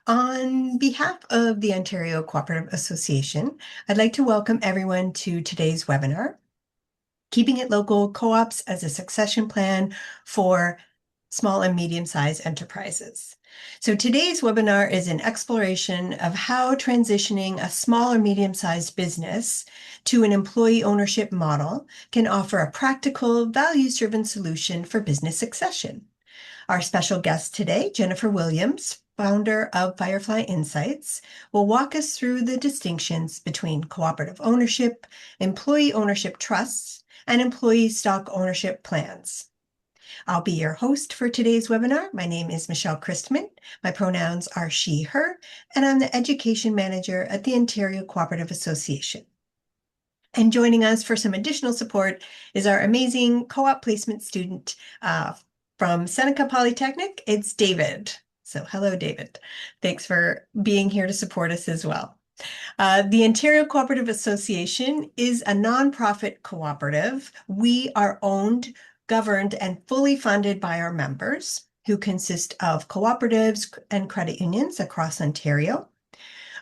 On behalf of the Ontario Co-operative Association, I'd like to welcome everyone to today's webinar, Keeping It Local, Co-ops as a Succession Plan for Small and Medium-Sized Enterprises. So today's webinar is an exploration of how transitioning a small or medium-sized business to an employee ownership model can offer a practical, values-driven solution for business succession. Our special guest today, Jennifer Williams, founder of Firefly Insights, will walk us through the distinctions between cooperative ownership, employee ownership trusts, and employee stock ownership plans. I'll be your host for today's webinar. My name is Michelle Christman. My pronouns are she, her, and I'm the Education Manager at the Ontario Cooperative Association. And joining us for some additional support is our amazing co-op placement student from Seneca Polytechnic. It's David. So hello, David. Thanks for being here to support us as well. The Ontario Cooperative Association is a nonprofit cooperative. We are owned, governed, and fully funded by our members, who consist of cooperatives and credit unions across Ontario.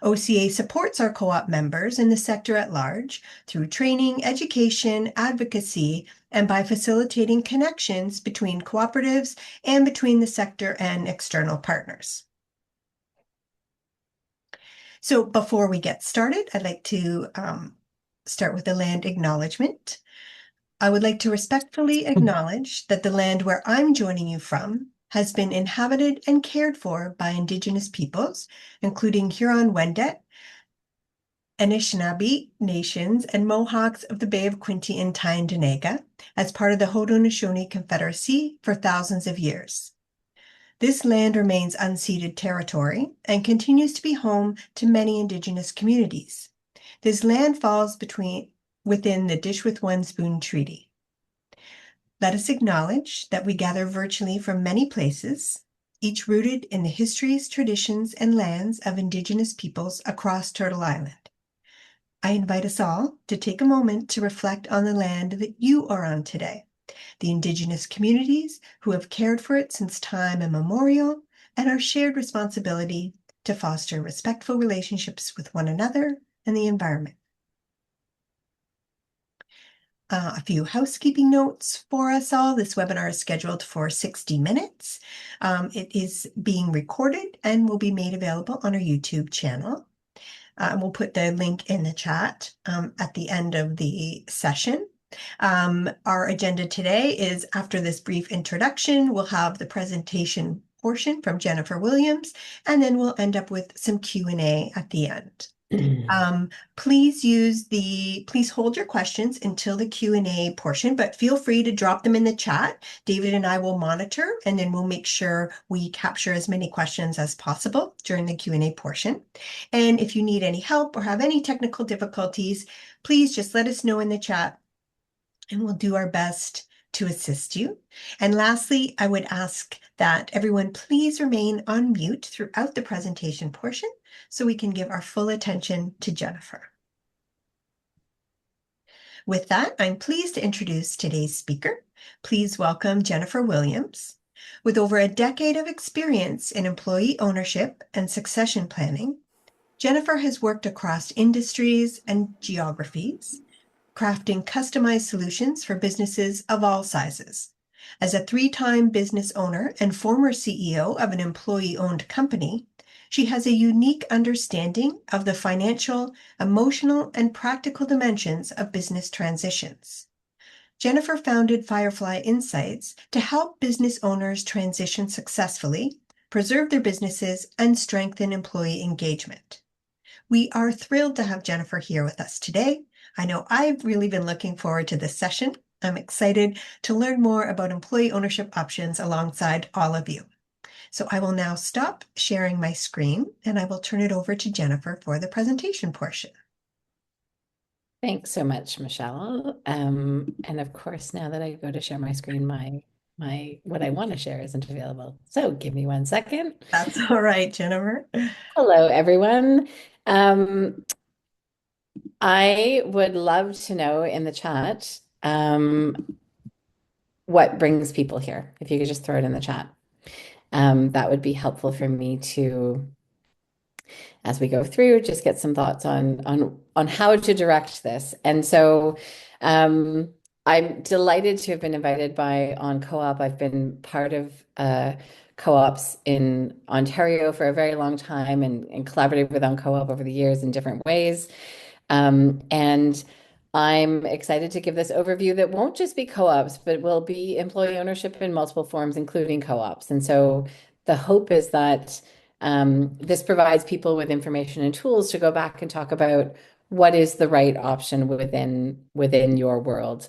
OCA supports our co-op members in the sector at large through training, education, advocacy, and by facilitating connections between cooperatives and between the sector and external partners. So before we get started, I'd like to start with the land acknowledgement. I would like to respectfully acknowledge that the land where I'm joining you from has been inhabited and cared for by Indigenous peoples, including Huron-Wendat, Anishinaabe nations, and Mohawks of the Bay of Quinte and Tyendinaga as part of the Haudenosaunee Confederacy for thousands of years. This land remains unceded territory and continues to be home to many Indigenous communities. This land falls within the Dish with One Spoon Treaty. Let us acknowledge that we gather virtually from many places, each rooted in the histories, traditions, and lands of Indigenous peoples across Turtle Island. I invite us all to take a moment to reflect on the land that you are on today, the Indigenous communities who have cared for it since time immemorial, and our shared responsibility to foster respectful relationships with one another and the environment. A few housekeeping notes for us all. This webinar is scheduled for 60 minutes. It is being recorded and will be made available on our YouTube channel. We'll put the link in the chat at the end of the session. Our agenda today is, after this brief introduction, we'll have the presentation portion from Jennifer Williams, and then we'll end up with some Q&A at the end. Please hold your questions until the Q&A portion, but feel free to drop them in the chat. David and I will monitor, and then we'll make sure we capture as many questions as possible during the Q&A portion. And if you need any help or have any technical difficulties, please just let us know in the chat, and we'll do our best to assist you. And lastly, I would ask that everyone please remain on mute throughout the presentation portion so we can give our full attention to Jennifer. With that, I'm pleased to introduce today's speaker. Please welcome Jennifer Williams. With over a decade of experience in employee ownership and succession planning, Jennifer has worked across industries and geographies, crafting customized solutions for businesses of all sizes. As a three-time business owner and former CEO of an employee-owned company, she has a unique understanding of the financial, emotional, and practical dimensions of business transitions. Jennifer founded Firefly Insights to help business owners transition successfully, preserve their businesses, and strengthen employee engagement. We are thrilled to have Jennifer here with us today. I know I've really been looking forward to this session. I'm excited to learn more about employee ownership options alongside all of you. So I will now stop sharing my screen and I will turn it over to Jennifer for the presentation portion. Thanks so much, Michelle. And of course, now that I go to share my screen, what I want to share isn't available. So give me 1 second. That's all right, Jennifer. Hello, everyone. I would love to know in the chat what brings people here. If you could just throw it in the chat. That would be helpful for me to as we go through, just get some thoughts on how to direct this. And so I'm delighted to have been invited by on Co-op. I've been part of co-ops in Ontario for a very long time and collaborated with on Co-op over the years in different ways. And I'm excited to give this overview that won't just be co-ops, but will be employee ownership in multiple forms, including co-ops. And so the hope is that this provides people with information and tools to go back and talk about what is the right option within your world.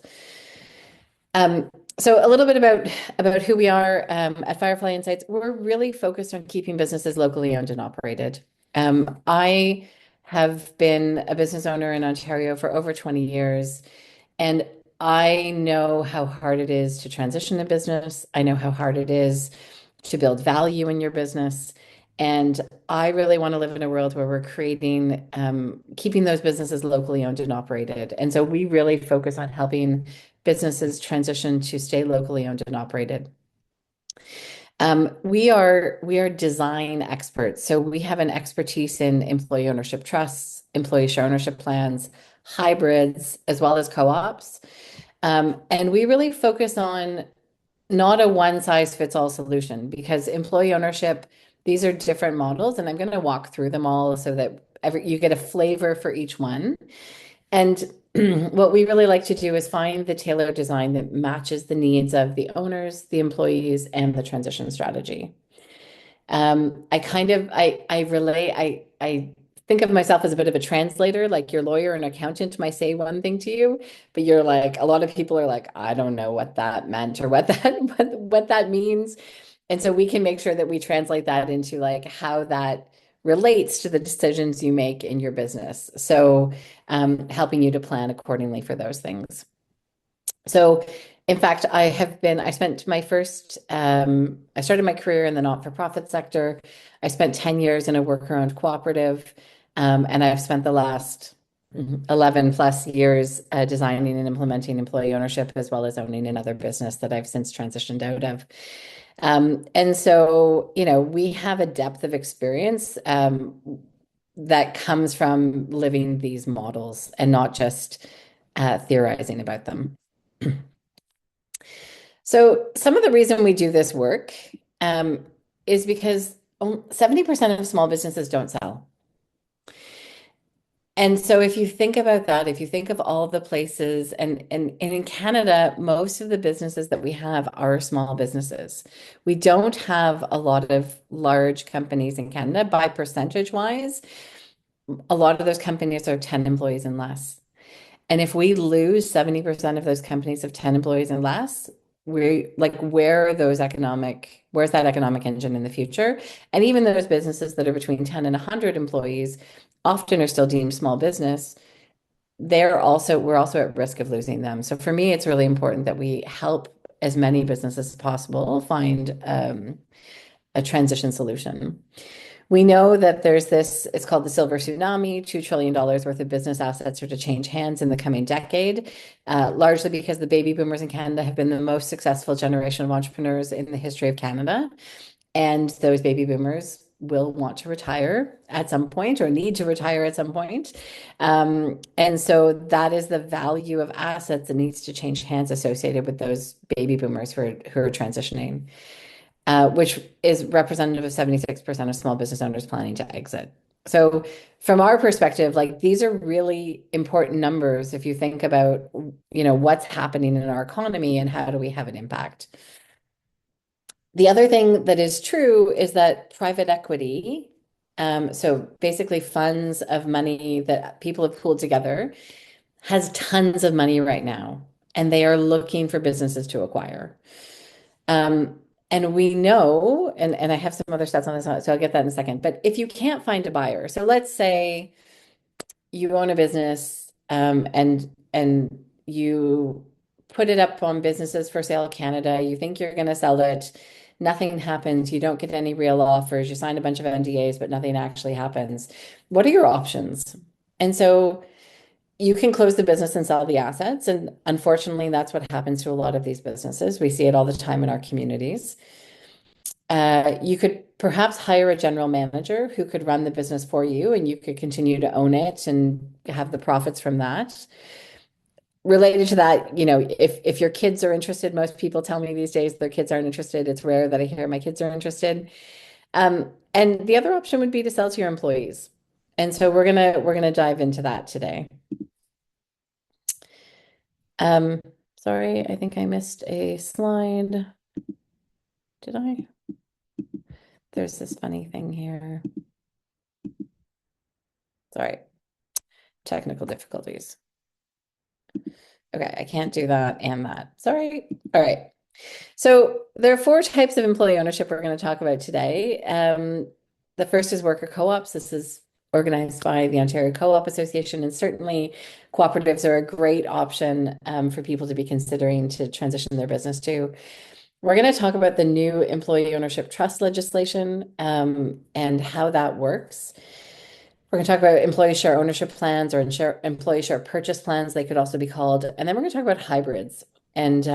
Um, so a little bit about who we are at Firefly Insights. We're really focused on keeping businesses locally owned and operated. I have been a business owner in Ontario for over 20 years, and I know how hard it is to transition a business. I know how hard it is to build value in your business. And I really want to live in a world where we're creating, keeping those businesses locally owned and operated. And so we really focus on helping businesses transition to stay locally owned and operated. We are design experts, so we have an expertise in employee ownership trusts, employee share ownership plans, hybrids, as well as co-ops. And we really focus on not a one size fits all solution because employee ownership, these are different models, and I'm going to walk through them all so that you get a flavor for each one. And what we really like to do is find the tailored design that matches the needs of the owners, the employees, and the transition strategy. I think of myself as a bit of a translator, like your lawyer and accountant might say one thing to you, but you're like, a lot of people are like, I don't know what that meant or what that means. And so we can make sure that we translate that into like how that relates to the decisions you make in your business. So helping you to plan accordingly for those things. So, in fact, I spent I started my career in the not-for-profit sector. I spent 10 years in a worker-owned cooperative, and I've spent the last 11 plus years designing and implementing employee ownership as well as owning another business that I've since transitioned out of. And so, we have a depth of experience that comes from living these models and not just theorizing about them. So some of the reason we do this work is because 70% of small businesses don't sell. And so if you think about that, if you think of all the places, and in Canada, most of the businesses that we have are small businesses. We don't have a lot of large companies in Canada by percentage wise. A lot of those companies are 10 employees and less. And if we lose 70% of those companies of 10 employees and less, we like where's that economic engine in the future? And even those businesses that are between 10 and 100 employees often are still deemed small business. We're also at risk of losing them. So for me, it's really important that we help as many businesses as possible find a transition solution. We know that it's called the silver tsunami, $2 trillion worth of business assets are to change hands in the coming decade, largely because the baby boomers in Canada have been the most successful generation of entrepreneurs in the history of Canada. And those baby boomers will want to retire at some point or need to retire at some point. And so that is the value of assets that needs to change hands associated with those baby boomers who are transitioning. Which is representative of 76% of small business owners planning to exit. So from our perspective, like these are really important numbers if you think about, what's happening in our economy and how do we have an impact. The other thing that is true is that private equity, so basically funds of money that people have pooled together, has tons of money right now, and they are looking for businesses to acquire. And we know, and I have some other stats on this, so I'll get that in a second. But if you can't find a buyer, so let's say you own a business, and you put it up on Businesses for Sale Canada, you think you're going to sell it, nothing happens, you don't get any real offers, you sign a bunch of NDAs, but nothing actually happens. What are your options? And so you can close the business and sell the assets. And unfortunately, that's what happens to a lot of these businesses. We see it all the time in our communities. You could perhaps hire a general manager who could run the business for you, and you could continue to own it and have the profits from that. Related to that, if your kids are interested, most people tell me these days their kids aren't interested. It's rare that I hear my kids are interested. And the other option would be to sell to your employees. And so we're gonna dive into that today. Um, Sorry, I think I missed a slide. Did I? There's this funny thing here. Sorry, technical difficulties. Okay, I can't do that and that. Sorry. All right. So there are four types of employee ownership we're going to talk about today. The first is worker co-ops. This is organized by the Ontario Co-op Association, and certainly cooperatives are a great option for people to be considering to transition their business to. We're going to talk about the new employee ownership trust legislation and how that works. We're going to talk about employee share ownership plans or employee share purchase plans, they could also be called. And then we're going to talk about hybrids. And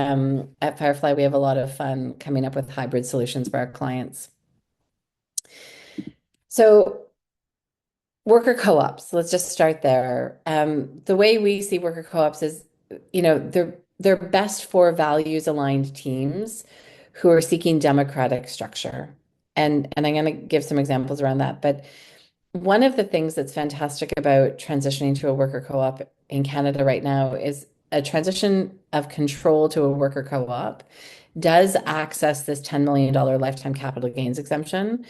at Firefly, we have a lot of fun coming up with hybrid solutions for our clients. So, worker co-ops, let's just start there. The way we see worker co-ops is, they're best for values aligned teams who are seeking democratic structure. And I'm going to give some examples around that. But one of the things that's fantastic about transitioning to a worker co-op in Canada right now is a transition of control to a worker co-op does access this $10 million lifetime capital gains exemption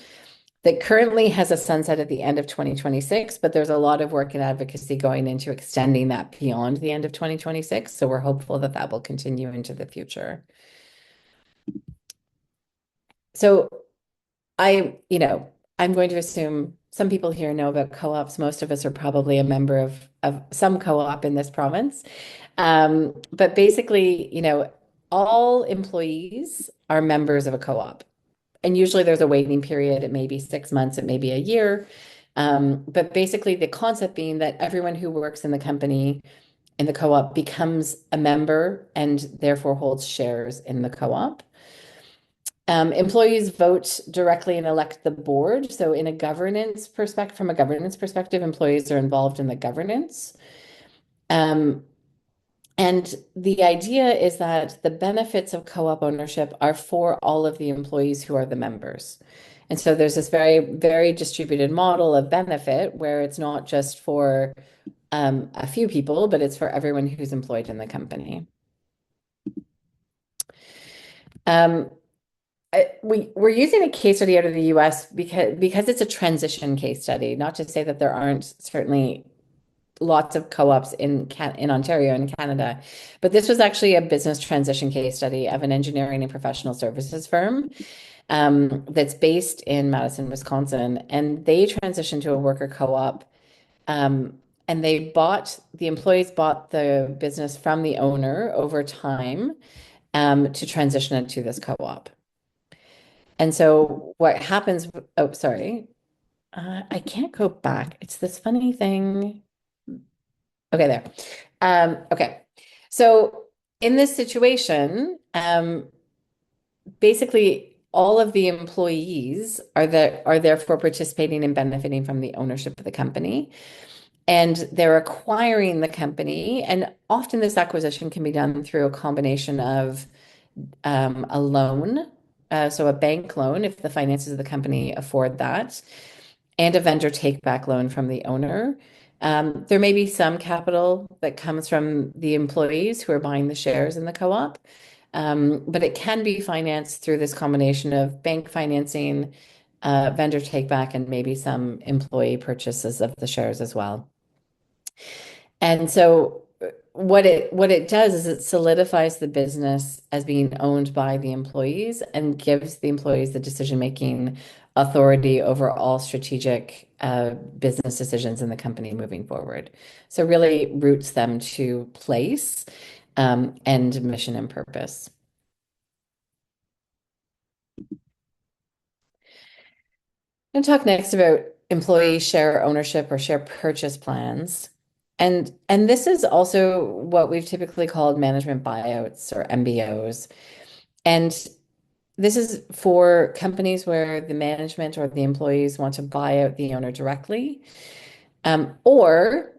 that currently has a sunset at the end of 2026, but there's a lot of work and advocacy going into extending that beyond the end of 2026. So we're hopeful that that will continue into the future. So I'm going to assume some people here know about co-ops. Most of us are probably a member of some co-op in this province. But basically, all employees are members of a co-op. And usually there's a waiting period. It may be 6 months, it may be a year. But basically, the concept being that everyone who works in the company, in the co-op, becomes a member and therefore holds shares in the co-op. Employees vote directly and elect the board. So in a governance perspective, from a governance perspective, employees are involved in the governance. Um, and the idea is that the benefits of co-op ownership are for all of the employees who are the members. And so there's this very, very distributed model of benefit where it's not just for a few people, but it's for everyone who's employed in the company. Um, we're using a case study out of the US because it's a transition case study, not to say that there aren't certainly lots of co-ops in Ontario and Canada, but this was actually a business transition case study of an engineering and professional services firm that's based in Madison, Wisconsin, and they transitioned to a worker co-op. Um, and the employees bought the business from the owner over time to transition it to this co-op. And so what happens, oh, sorry, I can't go back. It's this funny thing. Okay, there. Okay. So in this situation, basically all of the employees are therefore participating and benefiting from the ownership of the company. And they're acquiring the company. And often this acquisition can be done through a combination of a loan, so a bank loan, if the finances of the company afford that, and a vendor take-back loan from the owner. There may be some capital that comes from the employees who are buying the shares in the co-op, but it can be financed through this combination of bank financing, vendor take-back, and maybe some employee purchases of the shares as well. And so what it does is it solidifies the business as being owned by the employees and gives the employees the decision-making authority over all strategic business decisions in the company moving forward. So really roots them to place and mission and purpose. I'm going to talk next about employee share ownership or share purchase plans. And this is also what we've typically called management buyouts or MBOs. And This is for companies where the management or the employees want to buy out the owner directly. Or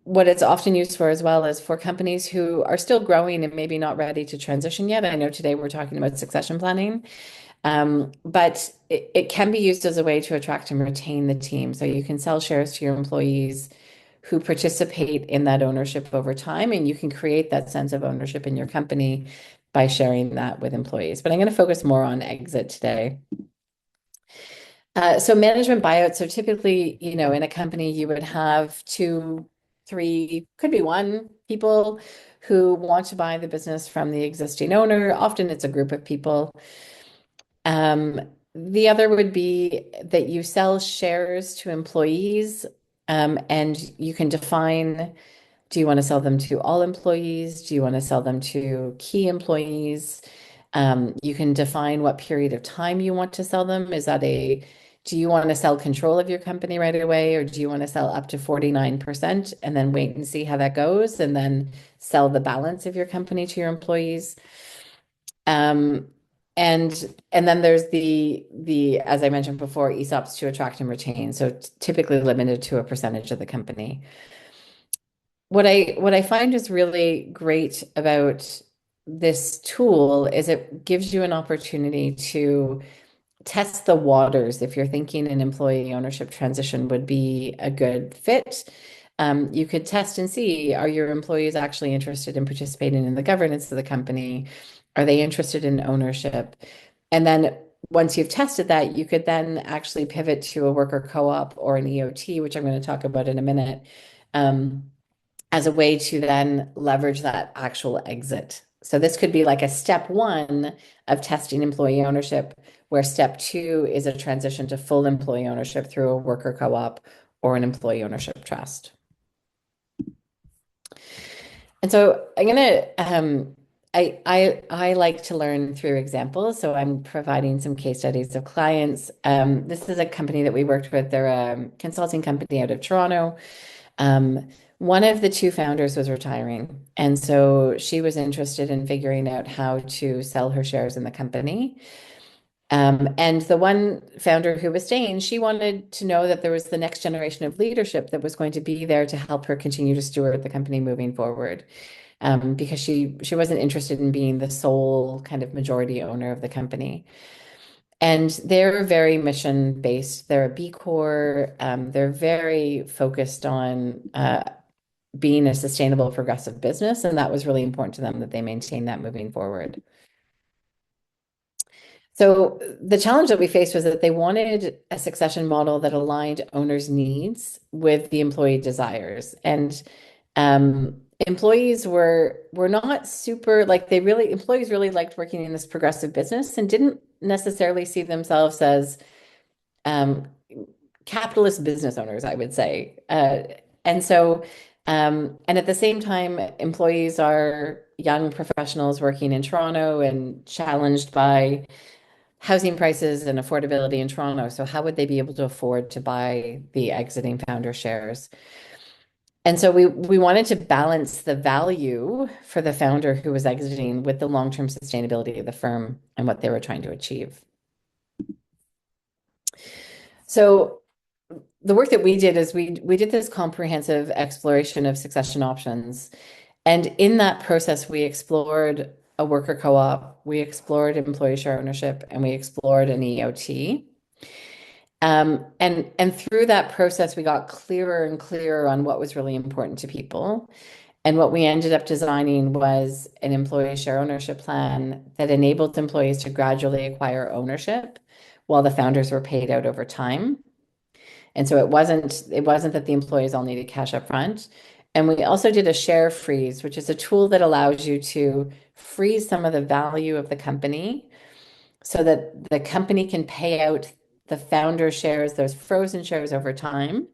what it's often used for as well is for companies who are still growing and maybe not ready to transition yet. I know today we're talking about succession planning, but it can be used as a way to attract and retain the team. So you can sell shares to your employees who participate in that ownership over time, and you can create that sense of ownership in your company by sharing that with employees. But I'm going to focus more on exit today. So management buyouts. So typically, in a company, you would have two, three, could be one people who want to buy the business from the existing owner. Often it's a group of people. Um, the other would be that you sell shares to employees, and you can define, do you want to sell them to all employees? Do you want to sell them to key employees? You can define what period of time you want to sell them. Do you want to sell control of your company right away, or do you want to sell up to 49% and then wait and see how that goes, and then sell the balance of your company to your employees? Um, and then there's the as I mentioned before, ESOPs to attract and retain. So typically limited to a percentage of the company. What I find is really great about this tool is it gives you an opportunity to test the waters if you're thinking an employee ownership transition would be a good fit. You could test and see, are your employees actually interested in participating in the governance of the company? Are they interested in ownership? And then once you've tested that, you could then actually pivot to a worker co-op or an EOT, which I'm going to talk about in a minute. As a way to then leverage that actual exit. So this could be like a step one of testing employee ownership, where step two is a transition to full employee ownership through a worker co-op or an employee ownership trust. And so I'm gonna I like to learn through examples. So I'm providing some case studies of clients. This is a company that we worked with. They're a consulting company out of Toronto. One of the two founders was retiring, and so she was interested in figuring out how to sell her shares in the company. And the one founder who was staying, she wanted to know that there was the next generation of leadership that was going to be there to help her continue to steward the company moving forward. Because she wasn't interested in being the sole kind of majority owner of the company. And they're very mission based. They're a B Corp. They're very focused on being a sustainable, progressive business. And that was really important to them that they maintain that moving forward. So the challenge that we faced was that they wanted a succession model that aligned owners' needs with the employee desires. And employees were not super like employees really liked working in this progressive business and didn't necessarily see themselves as um, capitalist business owners, I would say. And so, and at the same time, employees are young professionals working in Toronto and challenged by housing prices and affordability in Toronto. So, how would they be able to afford to buy the exiting founder shares? And so we wanted to balance the value for the founder who was exiting with the long-term sustainability of the firm and what they were trying to achieve. So the work that we did is we did this comprehensive exploration of succession options. And in that process, we explored a worker co-op, we explored employee share ownership, and we explored an EOT. And through that process, we got clearer and clearer on what was really important to people. And what we ended up designing was an employee share ownership plan that enabled employees to gradually acquire ownership while the founders were paid out over time. And so it wasn't that the employees all needed cash up front. And we also did a share freeze, which is a tool that allows you to freeze some of the value of the company so that the company can pay out the founder shares, those frozen shares over time.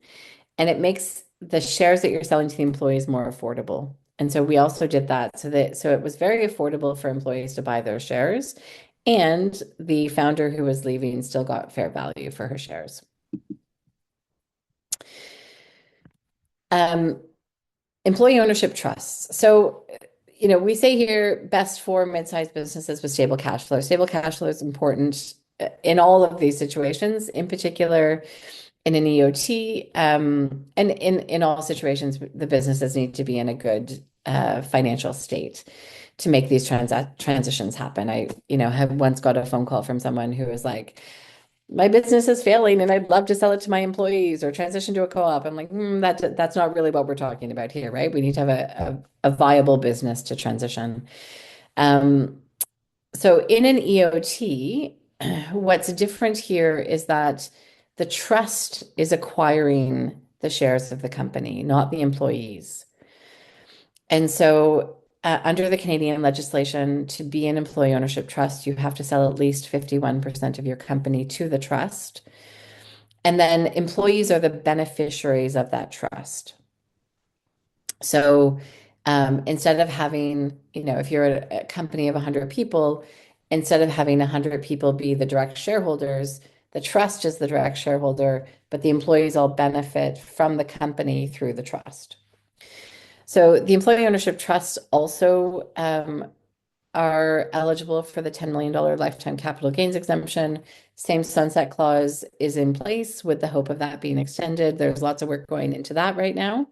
And it makes the shares that you're selling to the employees more affordable. And so we also did that so it was very affordable for employees to buy those shares. And the founder who was leaving still got fair value for her shares. Um, Employee ownership trusts. So we say here best for mid-sized businesses with stable cash flow. Stable cash flow is important in all of these situations, in particular in an EOT, and in all situations, the businesses need to be in a good financial state to make these transitions happen. Have once got a phone call from someone who was like, my business is failing and I'd love to sell it to my employees or transition to a co-op. I'm like, that's not really what we're talking about here, right? We need to have a viable business to transition. Um, so in an EOT, what's different here is that the trust is acquiring the shares of the company, not the employees. And so, under the Canadian legislation, to be an employee ownership trust, you have to sell at least 51% of your company to the trust. And then employees are the beneficiaries of that trust. So, instead of having, if you're a company of 100 people, instead of having 100 people be the direct shareholders, the trust is the direct shareholder, but the employees all benefit from the company through the trust. So the employee ownership trusts also are eligible for the $10 million lifetime capital gains exemption. Same sunset clause is in place with the hope of that being extended. There's lots of work going into that right now.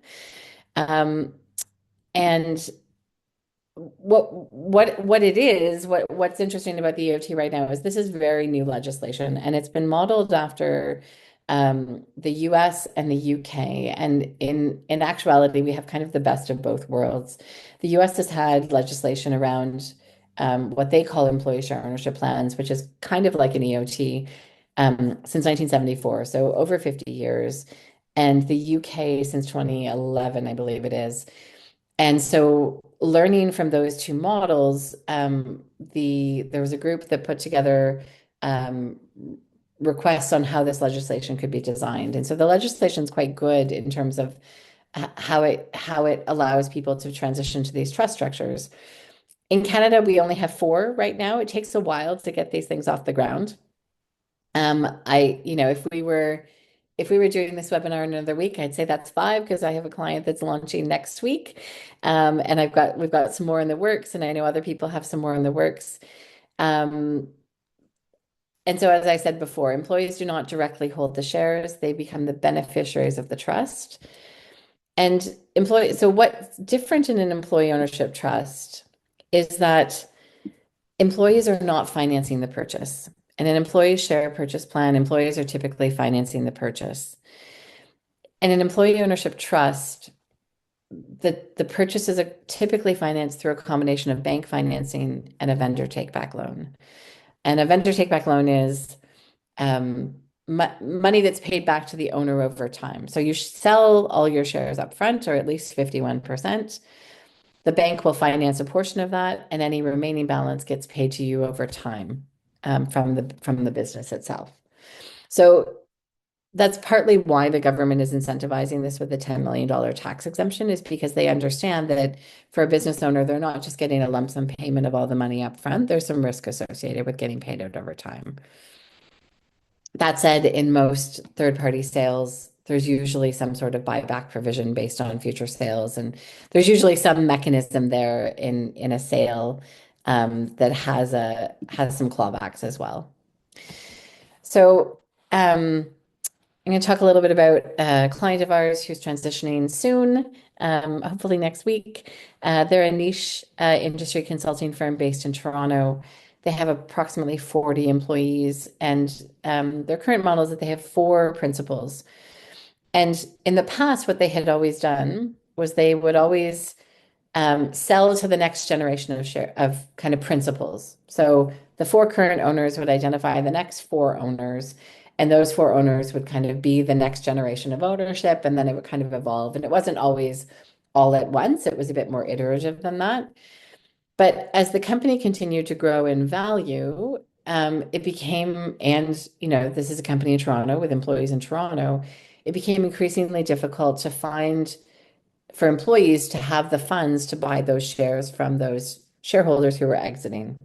Um, and what's interesting about the EOT right now is this is very new legislation, and it's been modeled after the US and the UK. And in actuality, we have kind of the best of both worlds. The US has had legislation around what they call employee share ownership plans, which is kind of like an EOT since 1974, so over 50 years. And the UK since 2011, I believe it is. And so learning from those two models, there was a group that put together requests on how this legislation could be designed. And so the legislation is quite good in terms of how it allows people to transition to these trust structures. In Canada, we only have four right now. It takes a while to get these things off the ground. If we were doing this webinar in another week, I'd say that's five because I have a client that's launching next week. And we've got some more in the works, and I know other people have some more in the works. Um, and so, as I said before, employees do not directly hold the shares, they become the beneficiaries of the trust. So what's different in an employee ownership trust is that employees are not financing the purchase. In an employee share purchase plan, employees are typically financing the purchase. In an employee ownership trust, the purchases are typically financed through a combination of bank financing and a vendor take-back loan. And a vendor take-back loan is money that's paid back to the owner over time. So you sell all your shares up front, or at least 51%. The bank will finance a portion of that, and any remaining balance gets paid to you over time from the business itself. So that's partly why the government is incentivizing this with a $10 million tax exemption, is because they understand that for a business owner, they're not just getting a lump sum payment of all the money up front. There's some risk associated with getting paid out over time. That said, in most third-party sales, there's usually some sort of buyback provision based on future sales, and there's usually some mechanism there in a sale that has some clawbacks as well. So I'm going to talk a little bit about a client of ours who's transitioning soon, hopefully next week. They're a niche industry consulting firm based in Toronto. They have approximately 40 employees, and their current model is that they have four principals. And in the past, what they had always done was they would always sell to the next generation of kind of principals. So the four current owners would identify the next four owners, and those four owners would kind of be the next generation of ownership, and then it would kind of evolve. And it wasn't always all at once. It was a bit more iterative than that. But as the company continued to grow in value, it became, and this is a company in Toronto with employees in Toronto, it became increasingly difficult to find for employees to have the funds to buy those shares from those shareholders who were exiting.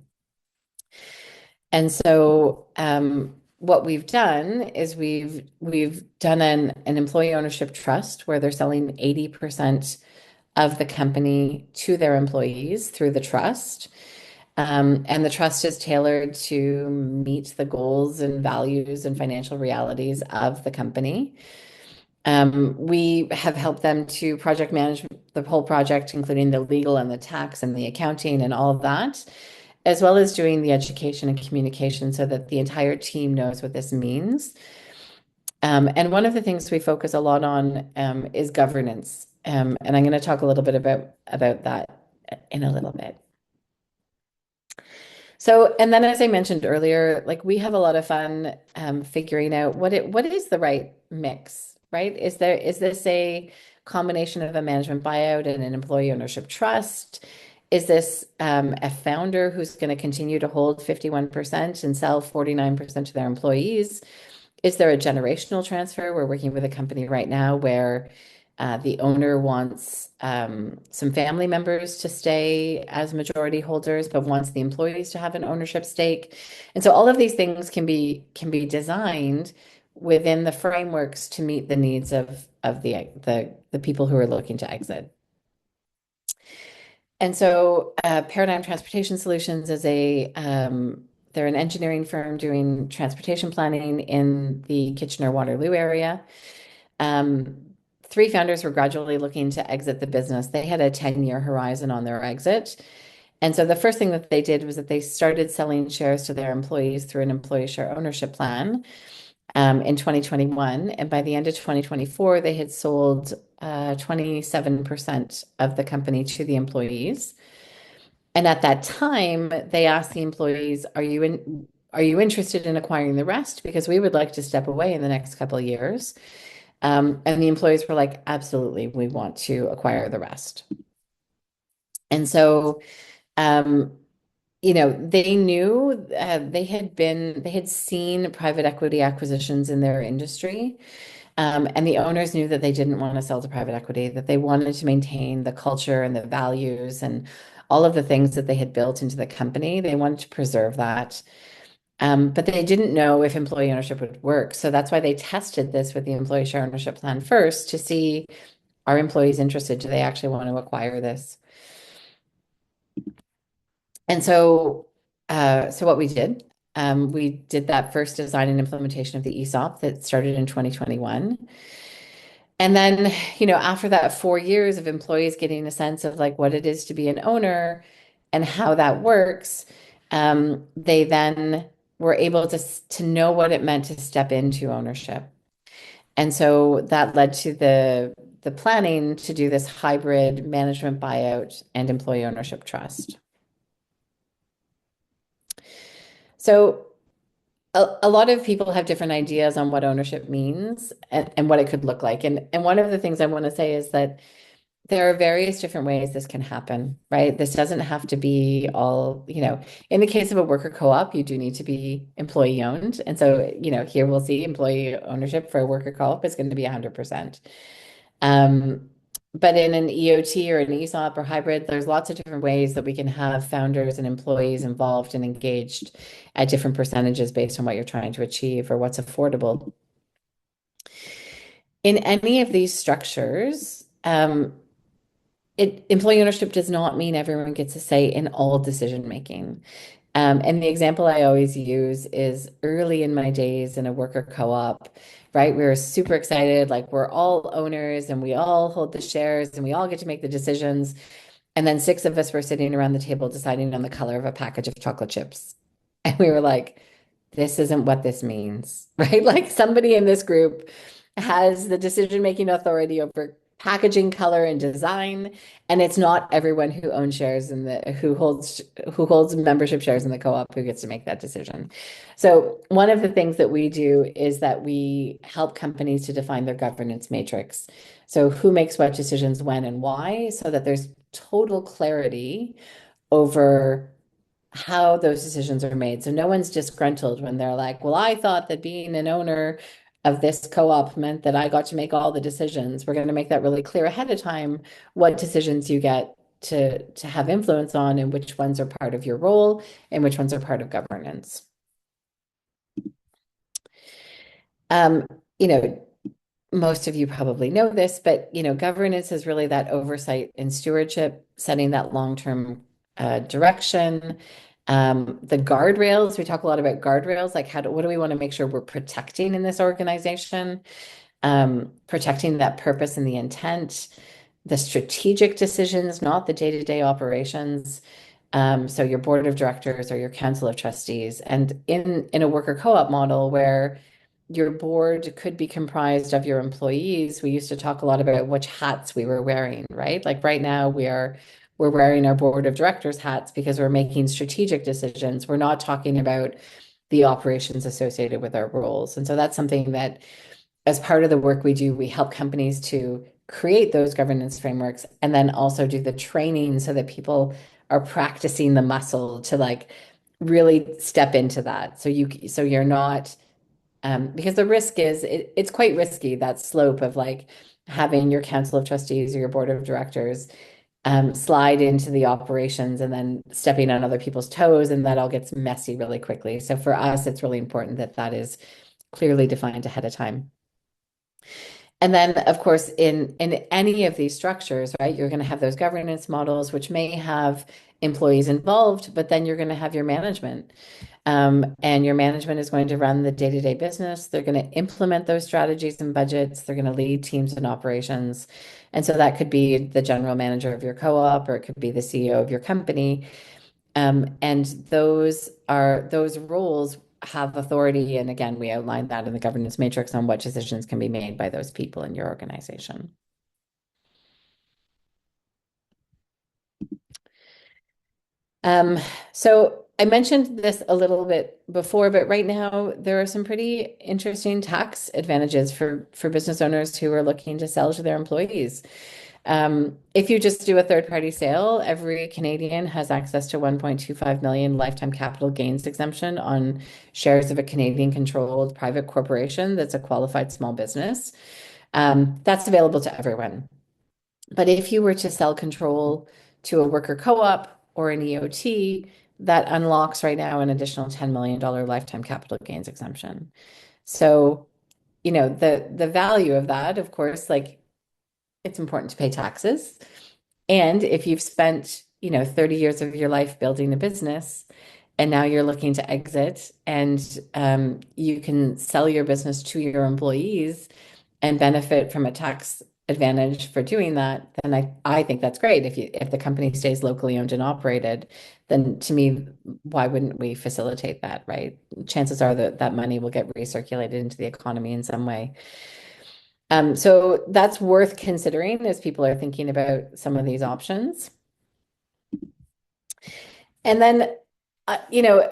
And so what we've done is we've done an employee ownership trust where they're selling 80% of the company to their employees through the trust. And the trust is tailored to meet the goals and values and financial realities of the company. We have helped them to project manage the whole project, including the legal and the tax and the accounting and all of that, as well as doing the education and communication so that the entire team knows what this means. And one of the things we focus a lot on is governance. And I'm going to talk a little bit about that in a little bit. So, and then as I mentioned earlier, like we have a lot of fun figuring out what is the right mix, right? Is this a combination of a management buyout and an employee ownership trust? Is this a founder who's going to continue to hold 51% and sell 49% to their employees? Is there a generational transfer? We're working with a company right now where the owner wants some family members to stay as majority holders, but wants the employees to have an ownership stake. And so all of these things can be designed within the frameworks to meet the needs of the people who are looking to exit. And so Paradigm Transportation Solutions is they're an engineering firm doing transportation planning in the Kitchener-Waterloo area. Three founders were gradually looking to exit the business. They had a 10-year horizon on their exit. And so the first thing that they did was that they started selling shares to their employees through an employee share ownership plan in 2021. And by the end of 2024, they had sold 27% of the company to the employees. And at that time, they asked the employees, are you interested in acquiring the rest? Because we would like to step away in the next couple of years. And the employees were like, absolutely, we want to acquire the rest. And so, they knew they had seen private equity acquisitions in their industry. And the owners knew that they didn't want to sell to private equity, that they wanted to maintain the culture and the values and all of the things that they had built into the company. They wanted to preserve that. But they didn't know if employee ownership would work. So that's why they tested this with the employee share ownership plan first to see, are employees interested? Do they actually want to acquire this? And so what we did that first design and implementation of the ESOP that started in 2021. And then, after that 4 years of employees getting a sense of like what it is to be an owner and how that works, they then were able to know what it meant to step into ownership. And so that led to the planning to do this hybrid management buyout and employee ownership trust. So a lot of people have different ideas on what ownership means and what it could look like. And one of the things I want to say is that there are various different ways this can happen, right? This doesn't have to be all, in the case of a worker co-op, you do need to be employee owned. And so, here we'll see employee ownership for a worker co-op is going to be 100%. But in an EOT or an ESOP or hybrid, there's lots of different ways that we can have founders and employees involved and engaged at different percentages based on what you're trying to achieve or what's affordable. In any of these structures, employee ownership does not mean everyone gets a say in all decision making. And the example I always use is early in my days in a worker co-op, right? We were super excited, like we're all owners and we all hold the shares and we all get to make the decisions. And then 6 of us were sitting around the table deciding on the color of a package of chocolate chips. And we were like, this isn't what this means, right? Like somebody in this group has the decision-making authority over packaging, color, and design, and it's not everyone who owns shares in the who holds membership shares in the co-op who gets to make that decision. So one of the things that we do is that we help companies to define their governance matrix. So who makes what decisions when and why, so that there's total clarity over how those decisions are made. So no one's disgruntled when they're like, well, I thought that being an owner of this co-op meant that I got to make all the decisions. We're going to make that really clear ahead of time what decisions you get to have influence on and which ones are part of your role and which ones are part of governance. Um, you know, most of you probably know this, but governance is really that oversight and stewardship, setting that long-term direction. The guardrails, we talk a lot about guardrails, like what do we want to make sure we're protecting in this organization? Protecting that purpose and the intent, the strategic decisions, not the day-to-day operations. So your board of directors or your council of trustees, and in a worker co-op model where your board could be comprised of your employees, we used to talk a lot about which hats we were wearing, right? Like right now we're wearing our board of directors hats because we're making strategic decisions. We're not talking about the operations associated with our roles. And so that's something that as part of the work we do, we help companies to create those governance frameworks and then also do the training so that people are practicing the muscle to like really step into that. So you're not because the risk is it's quite risky, that slope of like having your council of trustees or your board of directors slide into the operations and then stepping on other people's toes, and that all gets messy really quickly. So for us, it's really important that that is clearly defined ahead of time. And then, of course, in any of these structures, right, you're going to have those governance models, which may have employees involved, but then you're going to have your management. And your management is going to run the day-to-day business. They're going to implement those strategies and budgets. They're going to lead teams and operations. And so that could be the general manager of your co-op, or it could be the CEO of your company. And those roles have authority. And again, we outlined that in the governance matrix on what decisions can be made by those people in your organization. Um, so I mentioned this a little bit before, but right now there are some pretty interesting tax advantages for business owners who are looking to sell to their employees. If you just do a third party sale, every Canadian has access to 1.25 million lifetime capital gains exemption on shares of a Canadian controlled private corporation that's a qualified small business. That's available to everyone. But if you were to sell control to a worker co-op or an EOT, that unlocks right now an additional $10 million lifetime capital gains exemption. So, the value of that, of course, like it's important to pay taxes. And if you've spent, 30 years of your life building a business and now you're looking to exit and you can sell your business to your employees and benefit from a tax advantage for doing that, then I think that's great. If the company stays locally owned and operated, then to me, why wouldn't we facilitate that, right? Chances are that that money will get recirculated into the economy in some way. So that's worth considering as people are thinking about some of these options. And then, you know,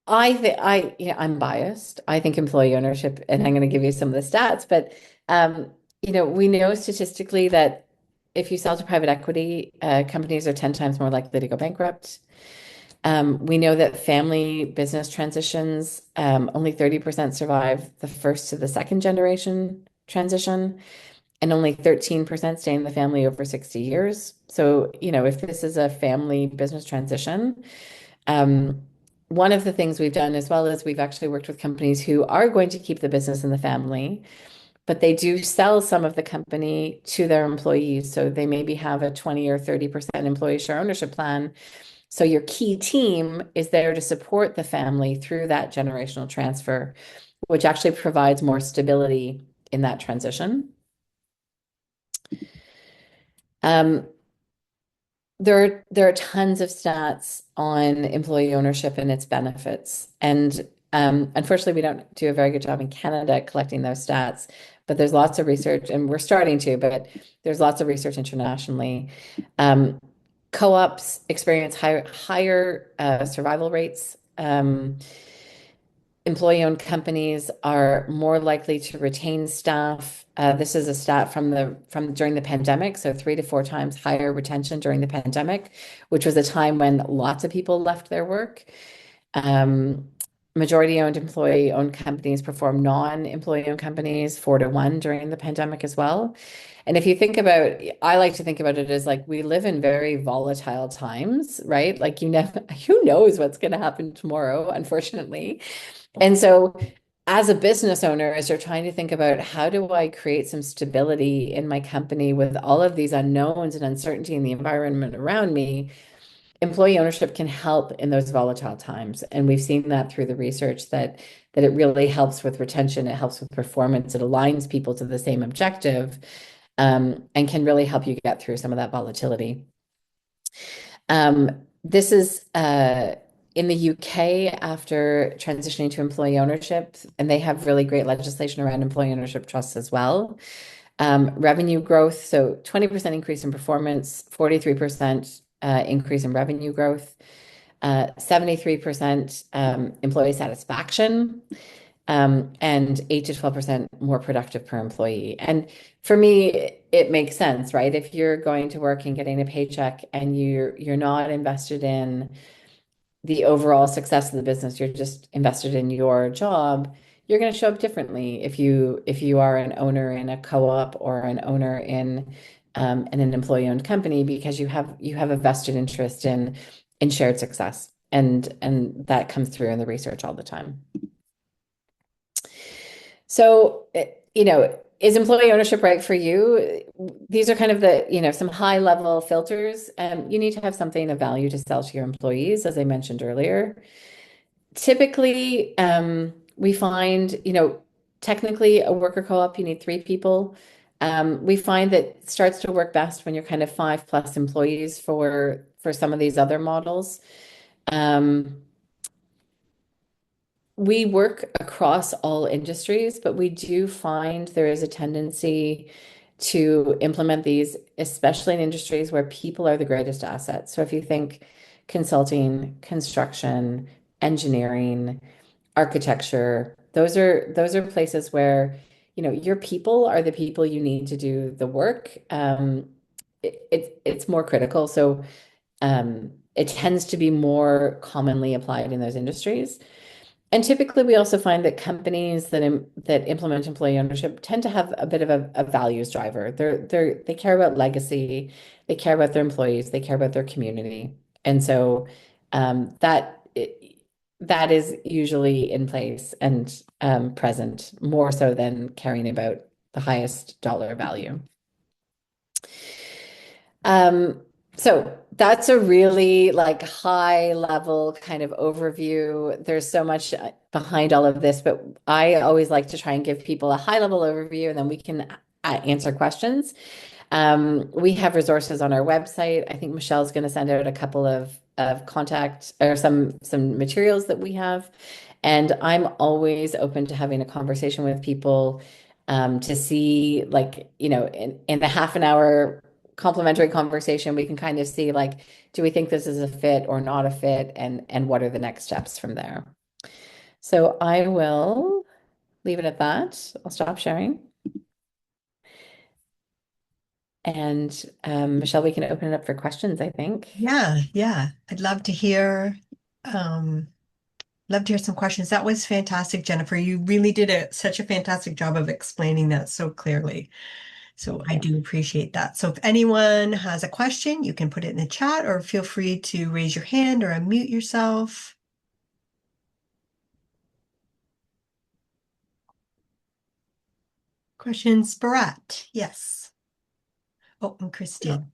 I'm biased. I think employee ownership, and I'm going to give you some of the stats, but we know statistically that if you sell to private equity, companies are 10 times more likely to go bankrupt. We know that family business transitions, only 30% survive the first to the second generation transition, and only 13% stay in the family over 60 years. So, if this is a family business transition, um, one of the things we've done as well is we've actually worked with companies who are going to keep the business in the family, but they do sell some of the company to their employees. So they maybe have a 20 or 30% employee share ownership plan. So your key team is there to support the family through that generational transfer, which actually provides more stability in that transition. Um, there are tons of stats on employee ownership and its benefits. And unfortunately, we don't do a very good job in Canada collecting those stats, but there's lots of research, and we're starting to, but there's lots of research internationally. Co-ops experience higher survival rates. Employee-owned companies are more likely to retain staff. This is a stat from during the pandemic, so 3 to 4 times higher retention during the pandemic, which was a time when lots of people left their work. Majority-owned employee-owned companies perform non-employee-owned companies 4 to 1 during the pandemic as well. And if you think about, I like to think about it as like we live in very volatile times, right? Like who knows what's going to happen tomorrow, unfortunately. And so as a business owner, as you're trying to think about how do I create some stability in my company with all of these unknowns and uncertainty in the environment around me, employee ownership can help in those volatile times. And we've seen that through the research that it really helps with retention, it helps with performance, it aligns people to the same objective, and can really help you get through some of that volatility. This is in the UK after transitioning to employee ownership, and they have really great legislation around employee ownership trusts as well. Revenue growth, so 20% increase in performance, 43% increase in revenue growth, 73% employee satisfaction, and 8 to 12% more productive per employee. And for me, it makes sense, right? If you're going to work and getting a paycheck and you're not invested in the overall success of the business, you're just invested in your job, you're going to show up differently if you are an owner in a co-op or an owner in an employee-owned company because you have a vested interest in shared success. And that comes through in the research all the time. So, is employee ownership right for you? These are kind of some high level filters. You need to have something of value to sell to your employees, as I mentioned earlier. Typically, we find, technically a worker co-op, you need 3 people. We find that it starts to work best when you're kind of 5+ employees for some of these other models. Um, we work across all industries, but we do find there is a tendency to implement these, especially in industries where people are the greatest asset. So if you think consulting, construction, engineering, architecture, those are places where, your people are the people you need to do the work. It's more critical. So it tends to be more commonly applied in those industries. And typically, we also find that companies that implement employee ownership tend to have a bit of a values driver. They care about legacy, they care about their employees, they care about their community, and so that is usually in place and present more so than caring about the highest dollar value. Um, so that's a really like high level kind of overview. There's so much behind all of this, but I always like to try and give people a high level overview and then we can answer questions. We have resources on our website. I think Michelle's going to send out a couple of contact or some materials that we have. And I'm always open to having a conversation with people to see like, in the half an hour complimentary conversation, we can kind of see like, do we think this is a fit or not a fit, and what are the next steps from there? So I will leave it at that. I'll stop sharing. And Michelle, we can open it up for questions, I think. Yeah, yeah. I'd love to hear some questions. That was fantastic, Jennifer. You really did such a fantastic job of explaining that so clearly. So Thank I you. do appreciate that. So if anyone has a question, you can put it in the chat or feel free to raise your hand or unmute yourself. Questions, Barat? Yes. Oh, and Yeah. Christine.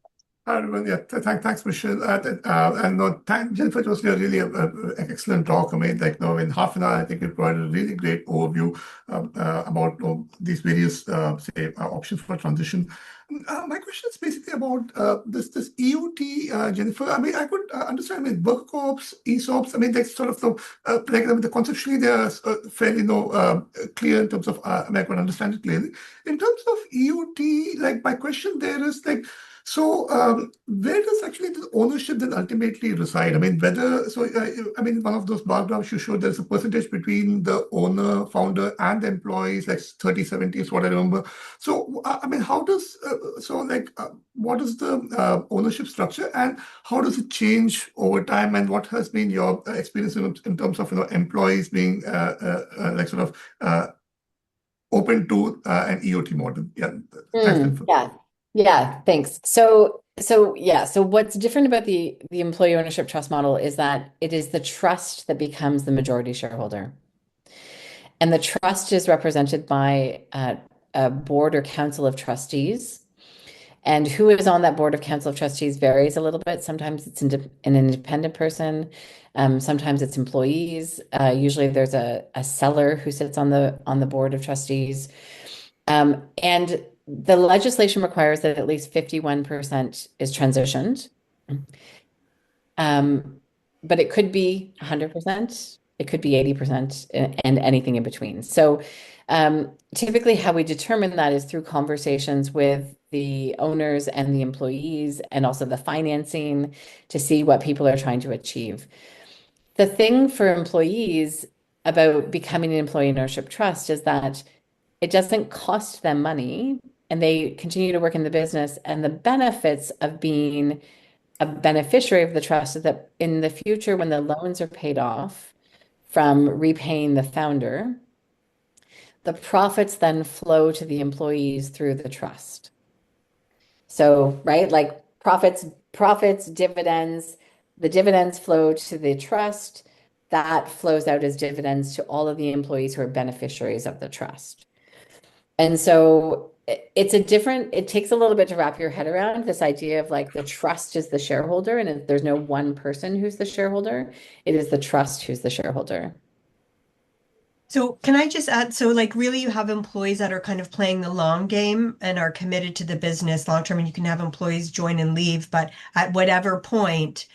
Well, yeah, thanks, Michelle. And no, Jennifer, it was really an excellent talk. I mean, like, no, in half an hour, I think it provided a really great overview about these various, say, options for transition. My question is basically about this EOT, Jennifer. I mean, I could understand. I mean, work co-ops, ESOPs. I mean, they sort of like I mean, conceptually they are fairly clear in terms of. I mean, I could understand it clearly. In terms of EOT, like my question there is like. So, where does actually the ownership then ultimately reside? I mean, I mean, one of those bar graphs you showed, there's a percentage between the owner, founder, and the employees, like 30/70 is what I remember. So, I mean, what is the ownership structure and how does it change over time? And what has been your experience in terms of, employees being like sort of open to an EOT model? Yeah, thanks, Jennifer. Yeah. Yeah, thanks. So what's different about the employee ownership trust model is that it is the trust that becomes the majority shareholder. And the trust is represented by a board or council of trustees. And who is on that board of council of trustees varies a little bit. Sometimes it's an independent person. Sometimes it's employees. Usually there's a seller who sits on the board of trustees. And the legislation requires that at least 51% is transitioned. Um, but it could be 100%, it could be 80%, and anything in between. So typically how we determine that is through conversations with the owners and the employees and also the financing to see what people are trying to achieve. The thing for employees about becoming an employee ownership trust is that it doesn't cost them money and they continue to work in the business, and the benefits of being a beneficiary of the trust is that in the future, when the loans are paid off from repaying the founder, the profits then flow to the employees through the trust. So, right, like dividends, the dividends flow to the trust. That flows out as dividends to all of the employees who are beneficiaries of the trust. And so it takes a little bit to wrap your head around this idea of like the trust is the shareholder, and there's no one person who's the shareholder. It is the trust who's the shareholder. So can I just add, so like really you have employees that are kind of playing the long game and are committed to the business long term, and you can have employees join and leave, but at whatever point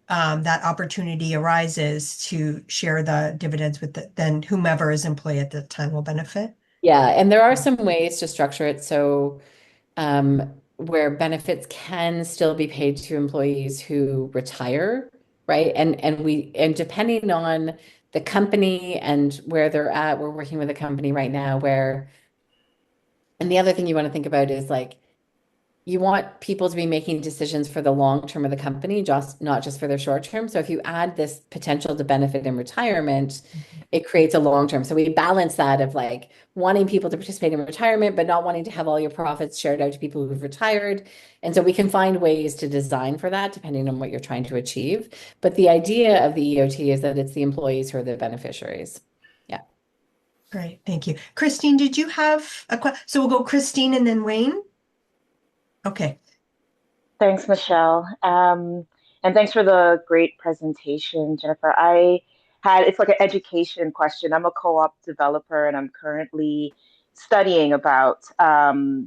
that opportunity arises to share the dividends with then whomever is employee at the time will benefit. Yeah, and there are some ways to structure it so where benefits can still be paid to employees who retire, right? And depending on the company and where they're at, we're working with a company right now where, and the other thing you want to think about is like you want people to be making decisions for the long term of the company, just not just for their short term. So if you add this potential to benefit in retirement, it creates a long term. So we balance that of like wanting people to participate in retirement, but not wanting to have all your profits shared out to people who've retired. And so we can find ways to design for that depending on what you're trying to achieve. But the idea of the EOT is that it's the employees who are the beneficiaries. Yeah. Great, thank you. Christine, did you have a question? So we'll go Christine and then Wayne. Okay. Thanks, Michelle. And thanks for the great presentation, Jennifer. It's like an education question. I'm a co-op developer and I'm currently studying about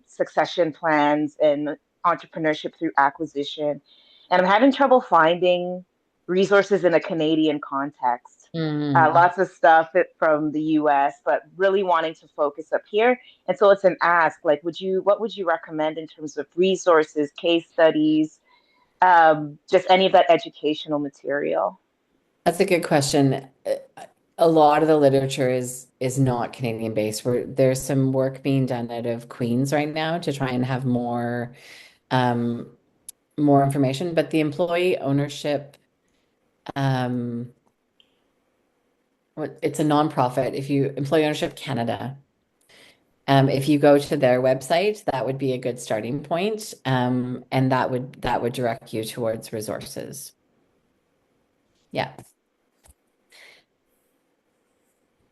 succession plans and entrepreneurship through acquisition. And I'm having trouble finding resources in a Canadian context. Mm. Lots of stuff from the US, but really wanting to focus up here. And so it's an ask, like, what would you recommend in terms of resources, case studies, just any of that educational material? That's a good question. A lot of the literature is not Canadian based. There's some work being done out of Queens right now to try and have um, more information. But the employee ownership, um, it's a nonprofit. If you Employee Ownership Canada, if you go to their website, that would be a good starting point, and that would direct you towards resources. Yeah.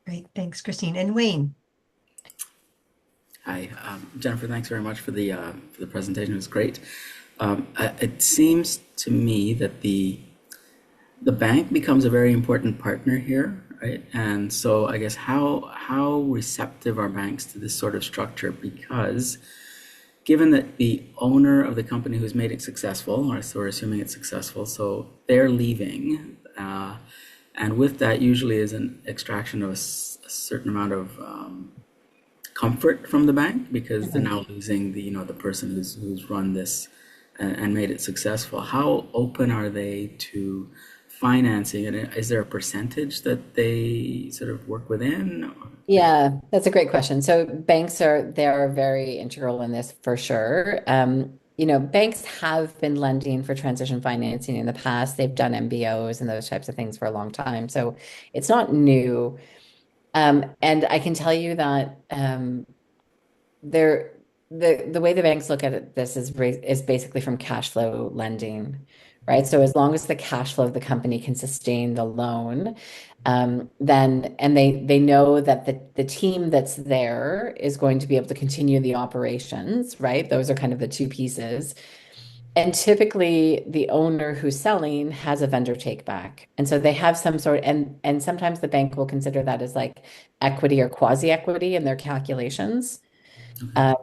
Great, thanks, Christine. And Wayne. Hi, Jennifer. Thanks very much for the presentation. It was great. It seems to me that the bank becomes a very important partner here, right? And so I guess how receptive are banks to this sort of structure? Because given that the owner of the company who's made it successful, or so we're assuming it's successful, so they're leaving, and with that usually is an extraction of a certain amount of comfort from the bank because they're now losing the person who's run this and made it successful. How open are they to financing it? Is there a percentage that they sort of work within? Yeah, that's a great question. So banks they're very integral in this for sure. Banks have been lending for transition financing in the past. They've done MBOs and those types of things for a long time. So it's not new. And I can tell you that they're the way the banks look at this is basically from cash flow lending, right? So as long as the cash flow of the company can sustain the loan, then and they know that the team that's there is going to be able to continue the operations, right? Those are kind of the two pieces. And typically the owner who's selling has a vendor take back. And so they have some sort, and sometimes the bank will consider that as like equity or quasi equity in their calculations. Uh,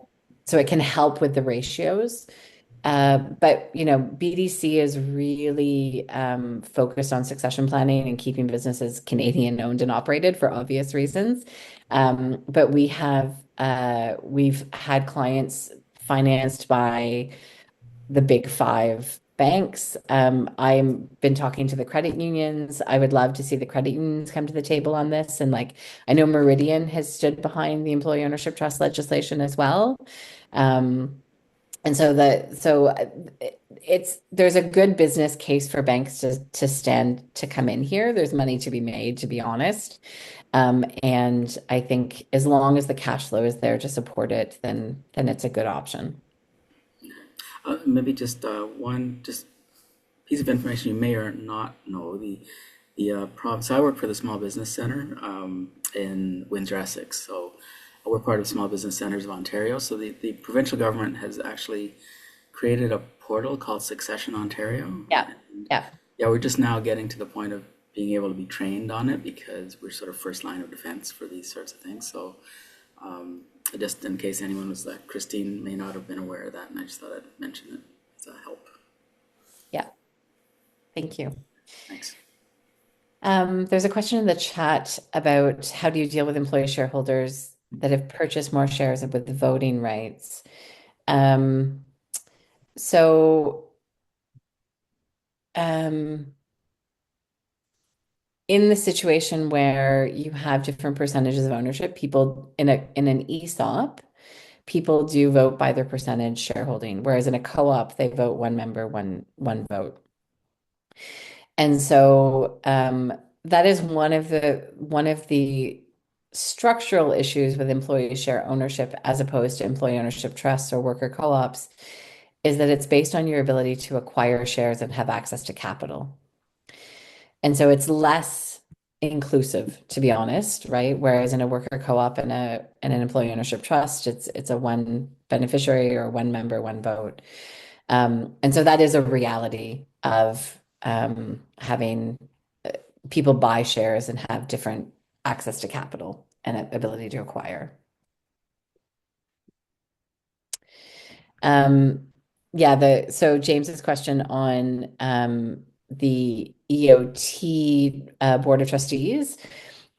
so it can help with the ratios. But BDC is really focused on succession planning and keeping businesses Canadian owned and operated for obvious reasons. But we've had clients financed by the big five banks. I've been talking to the credit unions. I would love to see the credit unions come to the table on this. And like, I know Meridian has stood behind the employee ownership trust legislation as well. And so there's a good business case for banks to come in here. There's money to be made, to be honest. And I think as long as the cash flow is there to support it, then it's a good option. Maybe just one piece of information you may or not know. So I work for the Small Business Center in Windsor, Essex. So we're part of Small Business Centers of Ontario. So the provincial government has actually created a portal called Succession Ontario. Yeah, yeah. Yeah, we're just now getting to the point of being able to be trained on it because we're sort of first line of defense for these sorts of things. So just in case anyone was like, Christine may not have been aware of that, and I just thought I'd mention it as a help. Yeah. Thank you. Thanks. There's a question in the chat about how do you deal with employee shareholders that have purchased more shares with voting rights. So in the situation where you have different percentages of ownership, people in an ESOP, people do vote by their percentage shareholding, whereas in a co-op, they vote one member, one vote. And so that is one of the structural issues with employee share ownership as opposed to employee ownership trusts or worker co-ops, is that it's based on your ability to acquire shares and have access to capital. And so it's less inclusive, to be honest, right? Whereas in a worker co-op and an employee ownership trust, it's a one beneficiary or one member, one vote. And so that is a reality of having people buy shares and have different access to capital and ability to acquire. So James's question on the EOT Board of Trustees.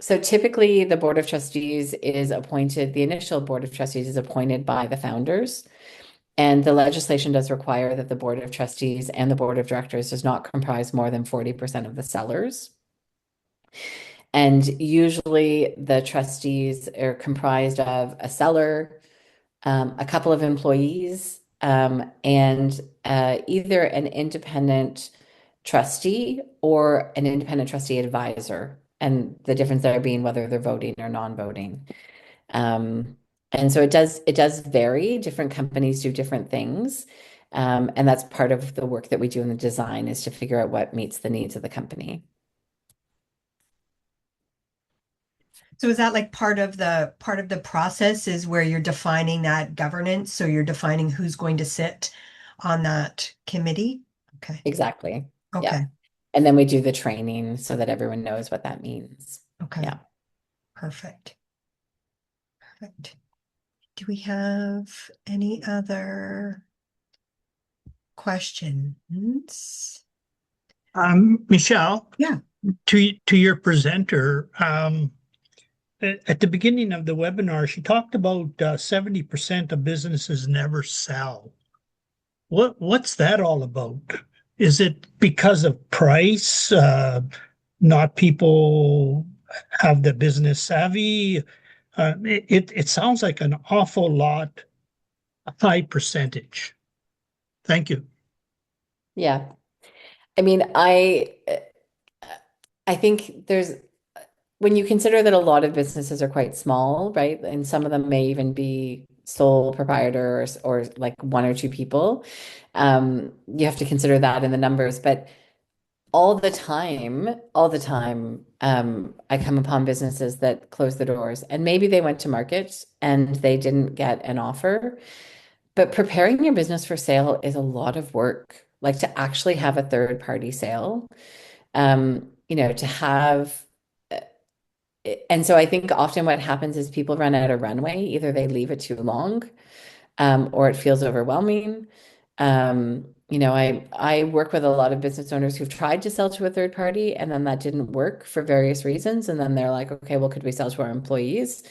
So typically the Board of Trustees is appointed, the initial Board of Trustees is appointed by the founders. And the legislation does require that the Board of Trustees and the Board of Directors does not comprise more than 40% of the sellers. And usually the trustees are comprised of a seller, a couple of employees, and either an independent trustee or an independent trustee advisor. And the difference there being whether they're voting or non-voting. And so it does vary. Different companies do different things. And that's part of the work that we do in the design is to figure out what meets the needs of the company. So is that like part of the process is where you're defining that governance? So you're defining who's going to sit on that committee? Okay. Exactly. Okay. Yeah. And then we do the training so that everyone knows what that means. Okay. Yeah. Perfect. Perfect. Do we have any other questions? Michelle, Yeah. to your presenter, at the beginning of the webinar, she talked about 70% of businesses never sell. What's that all about? Is it because of price? Not people have the business savvy? It sounds like an awful lot, a high percentage. Thank you. Yeah. I mean, I think when you consider that a lot of businesses are quite small, right? And some of them may even be sole proprietor or like one or two people, you have to consider that in the numbers. But all the time, I come upon businesses that close the doors, and maybe they went to market and they didn't get an offer. But preparing your business for sale is a lot of work, like to actually have a third party sale, to have. And so I think often what happens is people run out of runway. Either they leave it too long, or it feels overwhelming. I work with a lot of business owners who've tried to sell to a third party and then that didn't work for various reasons. And then they're like, okay, well, could we sell to our employees?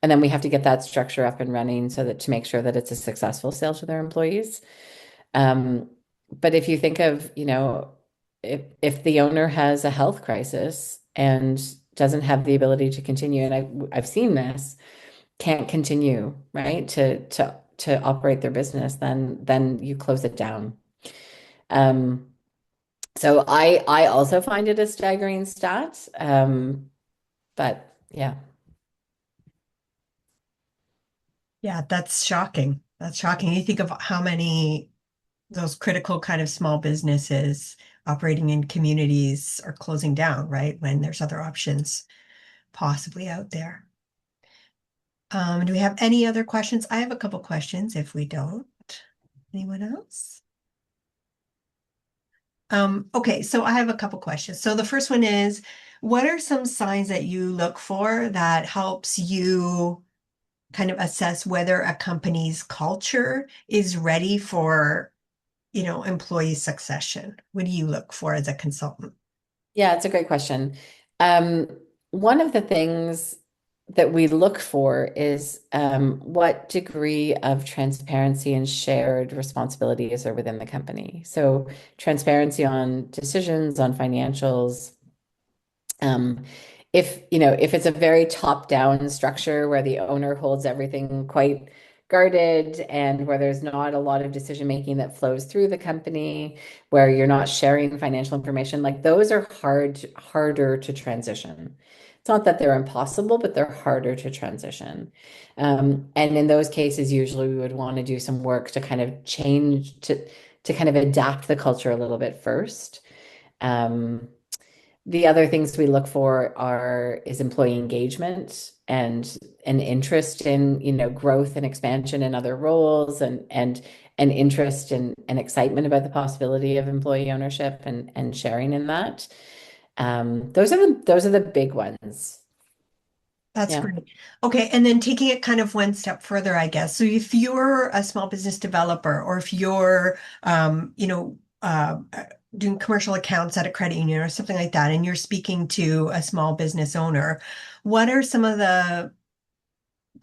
And then we have to get that structure up and running so that to make sure that it's a successful sale to their employees. Um, but if you think of, if the owner has a health crisis and doesn't have the ability to continue, and I've seen this, can't continue, right, to operate their business, then you close it down. So I also find it a staggering stat. But yeah. Yeah, that's shocking. That's shocking. You think of how many those critical kind of small businesses operating in communities are closing down, right? When there's other options possibly out there. Do we have any other questions? I have a couple questions if we don't. Anyone else? Okay, so I have a couple questions. So the first one is, what are some signs that you look for that helps you kind of assess whether a company's culture is ready for, employee succession? What do you look for as a consultant? Yeah, it's a great question. Um, One of the things that we look for is what degree of transparency and shared responsibilities are within the company. So transparency on decisions, on financials. Um, if it's a very top-down structure where the owner holds everything quite guarded and where there's not a lot of decision making that flows through the company, where you're not sharing financial information, like those are harder to transition. It's not that they're impossible, but they're harder to transition. And in those cases, usually we would want to do some work to kind of change to kind of adapt the culture a little bit first. Um, the other things we look for is employee engagement and an interest in, growth and expansion in other roles and interest and excitement about the possibility of employee ownership and sharing in that. Those are the big ones. That's Yeah. great. Okay, and then taking it kind of one step further, I guess. So if you're a small business developer or if you're doing commercial accounts at a credit union or something like that, and you're speaking to a small business owner, what are some of the,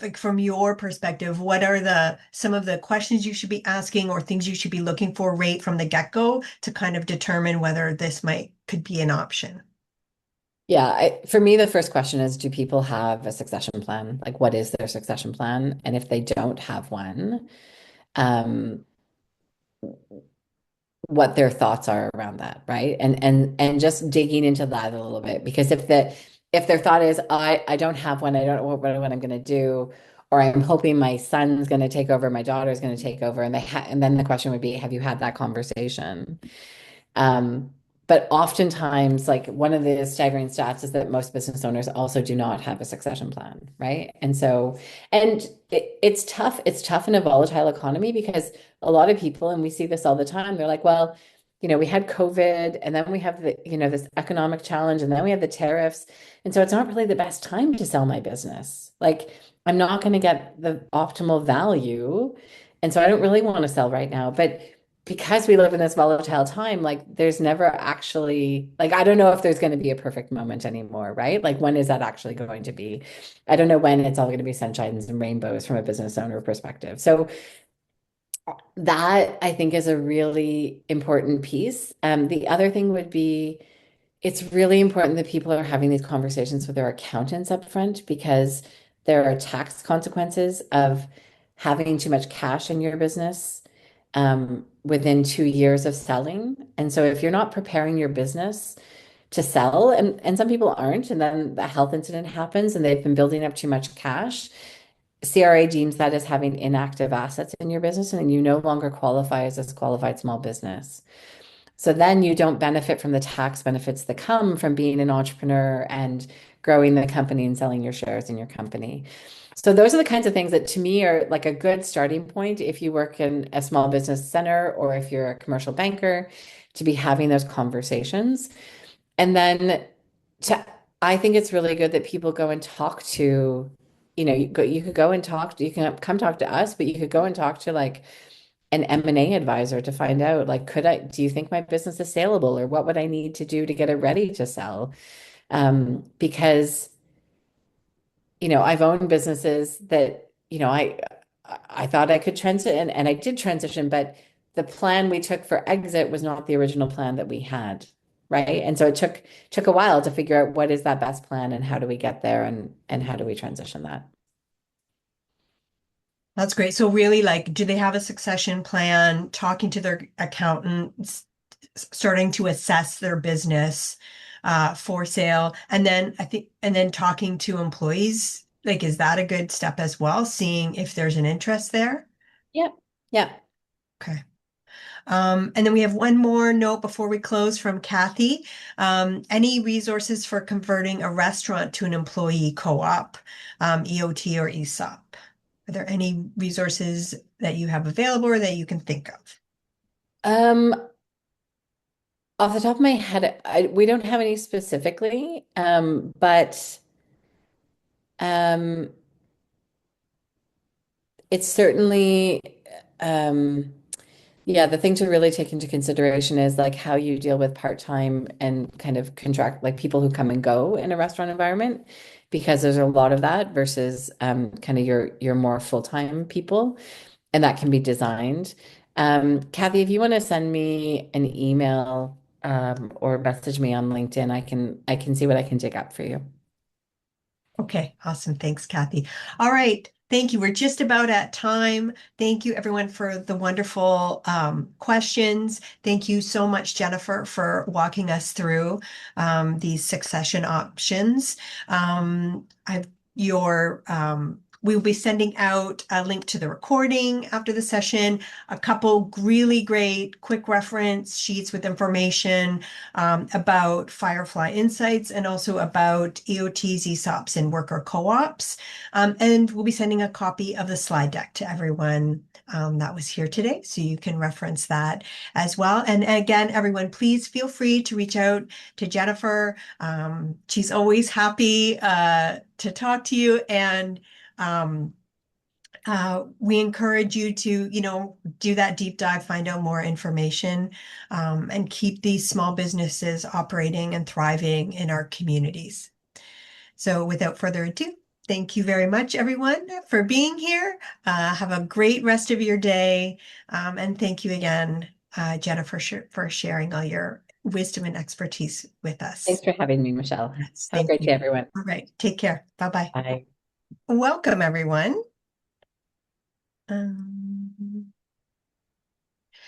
like from your perspective, what are some of the questions you should be asking or things you should be looking for right from the get-go to kind of determine whether this could be an option? Yeah, for me, the first question is, do people have a succession plan? Like, what is their succession plan? And if they don't have one, um, what their thoughts are around that, right? And just digging into that a little bit, because if their thought is, I don't have one, I don't know what I'm going to do, or I'm hoping my son's going to take over, my daughter's going to take over, and then the question would be, have you had that conversation? Um, but oftentimes, like one of the staggering stats is that most business owners also do not have a succession plan, right? And so, and it's tough. It's tough in a volatile economy because a lot of people, and we see this all the time, they're like, well, we had COVID and then we have this economic challenge and then we have the tariffs. And so it's not really the best time to sell my business. Like, I'm not going to get the optimal value. And so I don't really want to sell right now. But because we live in this volatile time, like there's never actually, like, I don't know if there's going to be a perfect moment anymore, right? Like, when is that actually going to be? I don't know when it's all going to be sunshines and rainbows from a business owner perspective. So that I think is a really important piece. The other thing would be, it's really important that people are having these conversations with their accountants up front because there are tax consequences of having too much cash in your business within 2 years of selling. And so if you're not preparing your business to sell, and some people aren't, and then the health incident happens and they've been building up too much cash, CRA deems that as having inactive assets in your business, and you no longer qualify as a qualified small business. So then you don't benefit from the tax benefits that come from being an entrepreneur and growing the company and selling your shares in your company. So those are the kinds of things that to me are like a good starting point if you work in a small business center or if you're a commercial banker, to be having those conversations. And then to, I think it's really good that people go and talk to, you could go and talk, you can come talk to us, but you could go and talk to like an M&A advisor to find out, like, do you think my business is saleable, or what would I need to do to get it ready to sell? Because, I've owned businesses that, I thought I could transition, and I did transition, but the plan we took for exit was not the original plan that we had, right? And so it took a while to figure out what is that best plan and how do we get there, and how do we transition that. That's great. So really, like, do they have a succession plan, talking to their accountants, starting to assess their business for sale, and then talking to employees, like, is that a good step as well, seeing if there's an interest there? Yeah. Yeah. Okay. And then we have one more note before we close from Kathy. Any resources for converting a restaurant to an employee co-op, EOT or ESOP? Are there any resources that you have available or that you can think of? Off the top of my head, we don't have any specifically, but um, it's certainly, yeah, the thing to really take into consideration is like how you deal with part-time and kind of contract, like people who come and go in a restaurant environment, because there's a lot of that versus kind of your more full-time people, and that can be designed. Kathy, if you want to send me an email or message me on LinkedIn, I can see what I can dig up for you. Okay, awesome. Thanks, Kathy. All right. Thank you. We're just about at time. Thank you, everyone, for the wonderful questions. Thank you so much, Jennifer, for walking us through these succession options. I've your We'll be sending out a link to the recording after the session, a couple really great quick reference sheets with information about Firefly Insights and also about EOTs, ESOPs, and worker co-ops. And we'll be sending a copy of the slide deck to everyone that was here today, so you can reference that as well. And again, everyone, please feel free to reach out to Jennifer. She's always happy to talk to you, and we encourage you to, do that deep dive, find out more information, and keep these small businesses operating and thriving in our communities. So without further ado, thank you very much, everyone, for being here. Have a great rest of your day. And thank you again, Jennifer, for sharing all your wisdom and expertise with us. Thanks for having me, Michelle. Yes, Have a thank great you. day, everyone. All right, take care. Bye-bye. Bye. Welcome, everyone.